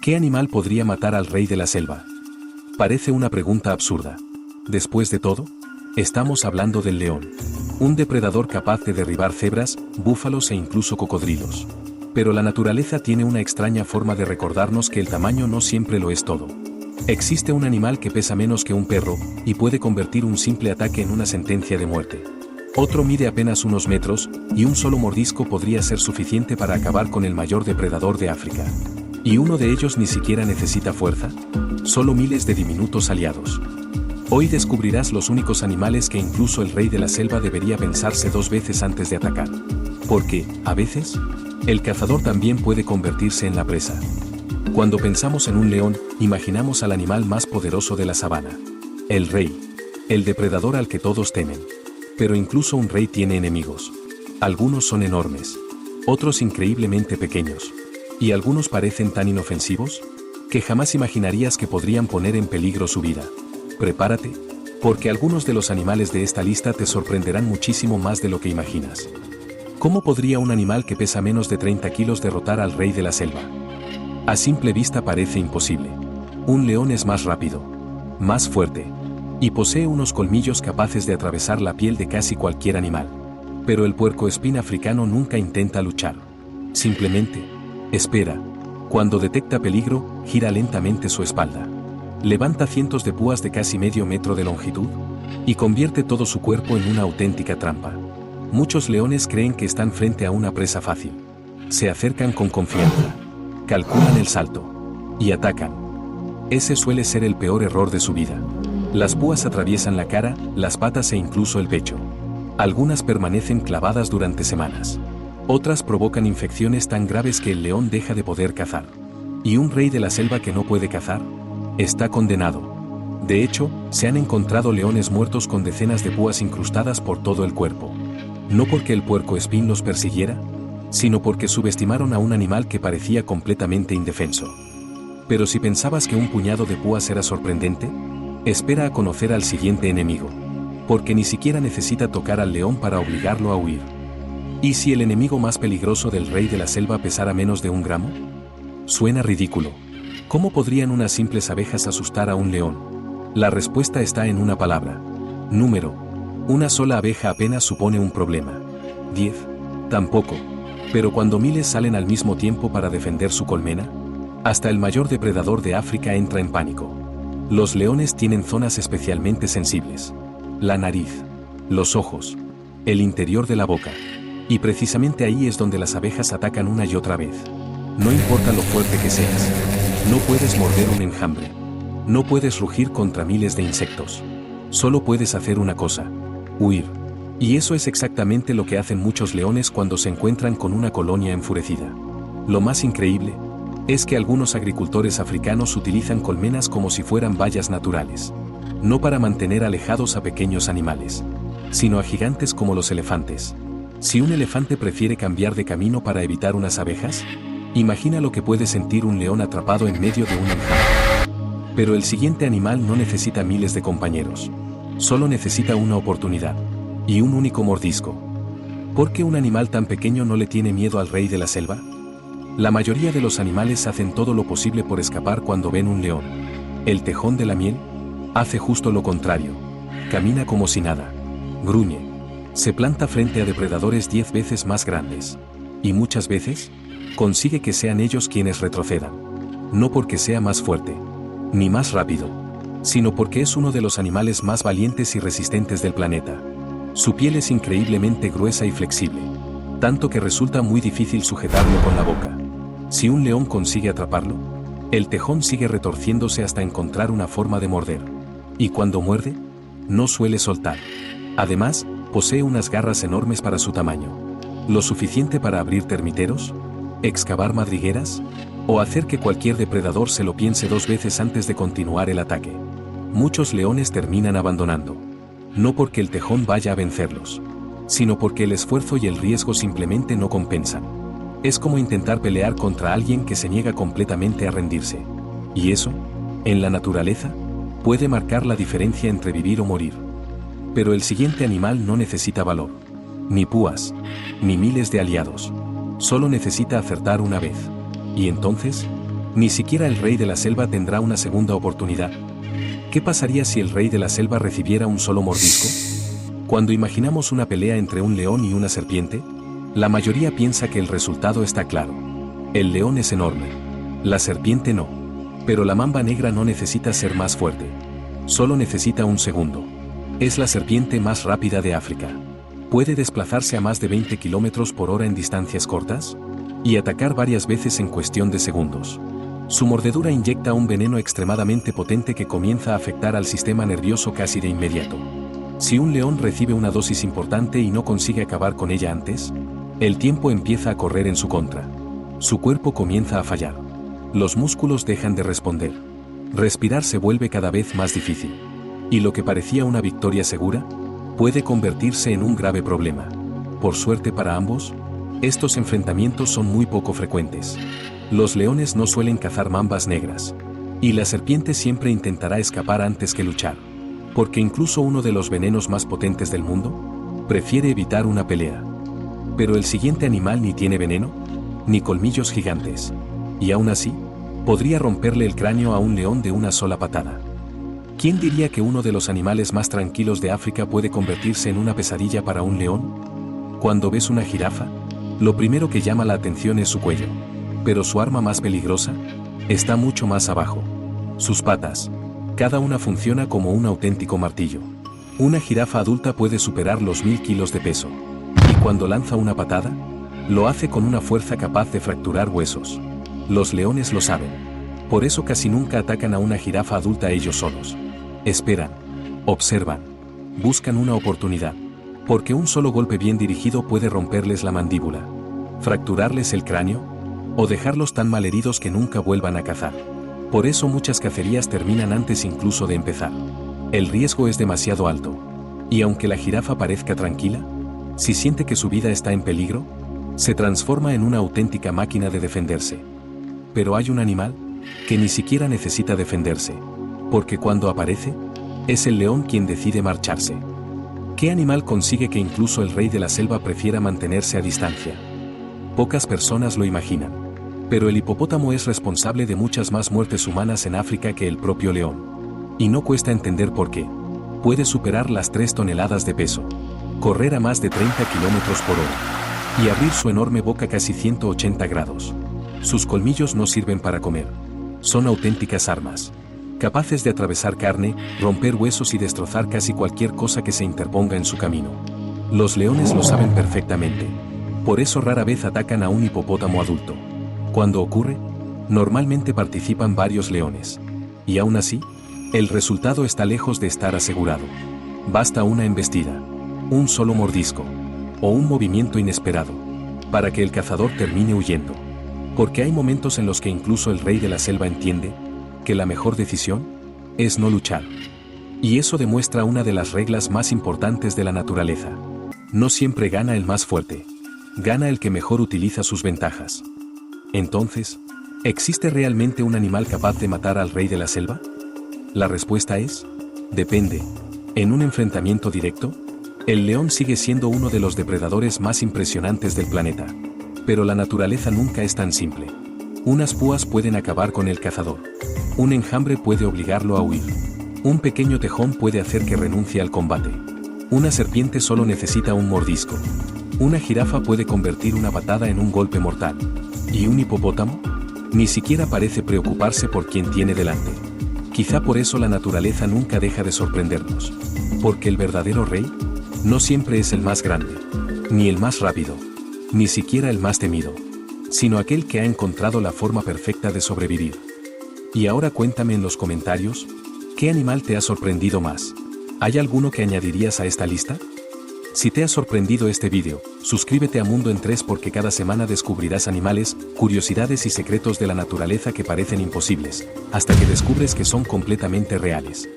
¿Qué animal podría matar al rey de la selva? Parece una pregunta absurda. Después de todo, estamos hablando del león. Un depredador capaz de derribar cebras, búfalos e incluso cocodrilos. Pero la naturaleza tiene una extraña forma de recordarnos que el tamaño no siempre lo es todo. Existe un animal que pesa menos que un perro y puede convertir un simple ataque en una sentencia de muerte. Otro mide apenas unos metros y un solo mordisco podría ser suficiente para acabar con el mayor depredador de África. Y uno de ellos ni siquiera necesita fuerza, solo miles de diminutos aliados. Hoy descubrirás los únicos animales que incluso el rey de la selva debería pensarse 2 veces antes de atacar. Porque, a veces, el cazador también puede convertirse en la presa. Cuando pensamos en un león, imaginamos al animal más poderoso de la sabana. El rey. El depredador al que todos temen. Pero incluso un rey tiene enemigos. Algunos son enormes. Otros increíblemente pequeños. Y algunos parecen tan inofensivos que jamás imaginarías que podrían poner en peligro su vida. Prepárate, porque algunos de los animales de esta lista te sorprenderán muchísimo más de lo que imaginas. ¿Cómo podría un animal que pesa menos de 30 kilos derrotar al rey de la selva? A simple vista parece imposible. Un león es más rápido, más fuerte, y posee unos colmillos capaces de atravesar la piel de casi cualquier animal. Pero el puercoespín africano nunca intenta luchar. Simplemente, espera. Cuando detecta peligro, gira lentamente su espalda. Levanta cientos de púas de casi medio metro de longitud y convierte todo su cuerpo en una auténtica trampa. Muchos leones creen que están frente a una presa fácil. Se acercan con confianza, calculan el salto y atacan. Ese suele ser el peor error de su vida. Las púas atraviesan la cara, las patas e incluso el pecho. Algunas permanecen clavadas durante semanas. Otras provocan infecciones tan graves que el león deja de poder cazar. ¿Y un rey de la selva que no puede cazar? Está condenado. De hecho, se han encontrado leones muertos con decenas de púas incrustadas por todo el cuerpo. No porque el puercoespín los persiguiera, sino porque subestimaron a un animal que parecía completamente indefenso. Pero si pensabas que un puñado de púas era sorprendente, espera a conocer al siguiente enemigo. Porque ni siquiera necesita tocar al león para obligarlo a huir. ¿Y si el enemigo más peligroso del rey de la selva pesara menos de 1 gramo? Suena ridículo. ¿Cómo podrían unas simples abejas asustar a un león? La respuesta está en una palabra. Número. Una sola abeja apenas supone un problema. 10. Tampoco. Pero cuando miles salen al mismo tiempo para defender su colmena, hasta el mayor depredador de África entra en pánico. Los leones tienen zonas especialmente sensibles. La nariz, los ojos, el interior de la boca. Y precisamente ahí es donde las abejas atacan una y otra vez. No importa lo fuerte que seas. No puedes morder un enjambre. No puedes rugir contra miles de insectos. Solo puedes hacer una cosa: huir. Y eso es exactamente lo que hacen muchos leones cuando se encuentran con una colonia enfurecida. Lo más increíble es que algunos agricultores africanos utilizan colmenas como si fueran vallas naturales. No para mantener alejados a pequeños animales, sino a gigantes como los elefantes. Si un elefante prefiere cambiar de camino para evitar unas abejas, imagina lo que puede sentir un león atrapado en medio de un enjambre. Pero el siguiente animal no necesita miles de compañeros. Solo necesita una oportunidad. Y un único mordisco. ¿Por qué un animal tan pequeño no le tiene miedo al rey de la selva? La mayoría de los animales hacen todo lo posible por escapar cuando ven un león. El tejón de la miel hace justo lo contrario. Camina como si nada. Gruñe. Se planta frente a depredadores 10 veces más grandes. Y muchas veces consigue que sean ellos quienes retrocedan. No porque sea más fuerte, ni más rápido, sino porque es uno de los animales más valientes y resistentes del planeta. Su piel es increíblemente gruesa y flexible, tanto que resulta muy difícil sujetarlo con la boca. Si un león consigue atraparlo, el tejón sigue retorciéndose hasta encontrar una forma de morder. Y cuando muerde, no suele soltar. Además, posee unas garras enormes para su tamaño. Lo suficiente para abrir termiteros, excavar madrigueras, o hacer que cualquier depredador se lo piense 2 veces antes de continuar el ataque. Muchos leones terminan abandonando. No porque el tejón vaya a vencerlos, sino porque el esfuerzo y el riesgo simplemente no compensan. Es como intentar pelear contra alguien que se niega completamente a rendirse. Y eso, en la naturaleza, puede marcar la diferencia entre vivir o morir. Pero el siguiente animal no necesita valor, ni púas, ni miles de aliados. Solo necesita acertar una vez. Y entonces, Ni siquiera el rey de la selva tendrá una segunda oportunidad. ¿Qué pasaría si el rey de la selva recibiera un solo mordisco? Cuando imaginamos una pelea entre un león y una serpiente, la mayoría piensa que el resultado está claro. El león es enorme. La serpiente no. Pero la mamba negra no necesita ser más fuerte. Solo necesita un segundo. Es la serpiente más rápida de África. Puede desplazarse a más de 20 km por hora en distancias cortas y atacar varias veces en cuestión de segundos. Su mordedura inyecta un veneno extremadamente potente que comienza a afectar al sistema nervioso casi de inmediato. Si un león recibe una dosis importante y no consigue acabar con ella antes, el tiempo empieza a correr en su contra. Su cuerpo comienza a fallar. Los músculos dejan de responder. Respirar se vuelve cada vez más difícil. Y lo que parecía una victoria segura, puede convertirse en un grave problema. Por suerte para ambos, estos enfrentamientos son muy poco frecuentes. Los leones no suelen cazar mambas negras. Y la serpiente siempre intentará escapar antes que luchar. Porque incluso uno de los venenos más potentes del mundo, prefiere evitar una pelea. Pero el siguiente animal ni tiene veneno, ni colmillos gigantes. Y aún así, podría romperle el cráneo a un león de una sola patada. ¿Quién diría que uno de los animales más tranquilos de África puede convertirse en una pesadilla para un león? Cuando ves una jirafa, lo primero que llama la atención es su cuello. Pero su arma más peligrosa está mucho más abajo. Sus patas. Cada una funciona como un auténtico martillo. Una jirafa adulta puede superar los 1000 kilos de peso. Y cuando lanza una patada, lo hace con una fuerza capaz de fracturar huesos. Los leones lo saben. Por eso casi nunca atacan a una jirafa adulta ellos solos. Esperan. Observan. Buscan una oportunidad. Porque un solo golpe bien dirigido puede romperles la mandíbula, fracturarles el cráneo, o dejarlos tan malheridos que nunca vuelvan a cazar. Por eso muchas cacerías terminan antes incluso de empezar. El riesgo es demasiado alto. Y aunque la jirafa parezca tranquila, si siente que su vida está en peligro, se transforma en una auténtica máquina de defenderse. Pero hay un animal que ni siquiera necesita defenderse, porque cuando aparece, es el león quien decide marcharse. ¿Qué animal consigue que incluso el rey de la selva prefiera mantenerse a distancia? Pocas personas lo imaginan. Pero el hipopótamo es responsable de muchas más muertes humanas en África que el propio león. Y no cuesta entender por qué. Puede superar las 3 toneladas de peso, correr a más de 30 km por hora, y abrir su enorme boca casi 180 grados. Sus colmillos no sirven para comer. Son auténticas armas. Capaces de atravesar carne, romper huesos y destrozar casi cualquier cosa que se interponga en su camino. Los leones lo saben perfectamente. Por eso rara vez atacan a un hipopótamo adulto. Cuando ocurre, normalmente participan varios leones. Y aún así, el resultado está lejos de estar asegurado. Basta una embestida, un solo mordisco, o un movimiento inesperado, para que el cazador termine huyendo. Porque hay momentos en los que incluso el rey de la selva entiende que la mejor decisión es no luchar. Y eso demuestra una de las reglas más importantes de la naturaleza. No siempre gana el más fuerte. Gana el que mejor utiliza sus ventajas. Entonces, ¿existe realmente un animal capaz de matar al rey de la selva? La respuesta es, depende. En un enfrentamiento directo, el león sigue siendo uno de los depredadores más impresionantes del planeta. Pero la naturaleza nunca es tan simple. Unas púas pueden acabar con el cazador. Un enjambre puede obligarlo a huir. Un pequeño tejón puede hacer que renuncie al combate. Una serpiente solo necesita un mordisco. Una jirafa puede convertir una patada en un golpe mortal. ¿Y un hipopótamo? Ni siquiera parece preocuparse por quien tiene delante. Quizá por eso la naturaleza nunca deja de sorprendernos. Porque el verdadero rey no siempre es el más grande, ni el más rápido, ni siquiera el más temido, sino aquel que ha encontrado la forma perfecta de sobrevivir. Y ahora cuéntame en los comentarios, ¿qué animal te ha sorprendido más? ¿Hay alguno que añadirías a esta lista? Si te ha sorprendido este vídeo, suscríbete a Mundo en 3 porque cada semana descubrirás animales, curiosidades y secretos de la naturaleza que parecen imposibles, hasta que descubres que son completamente reales.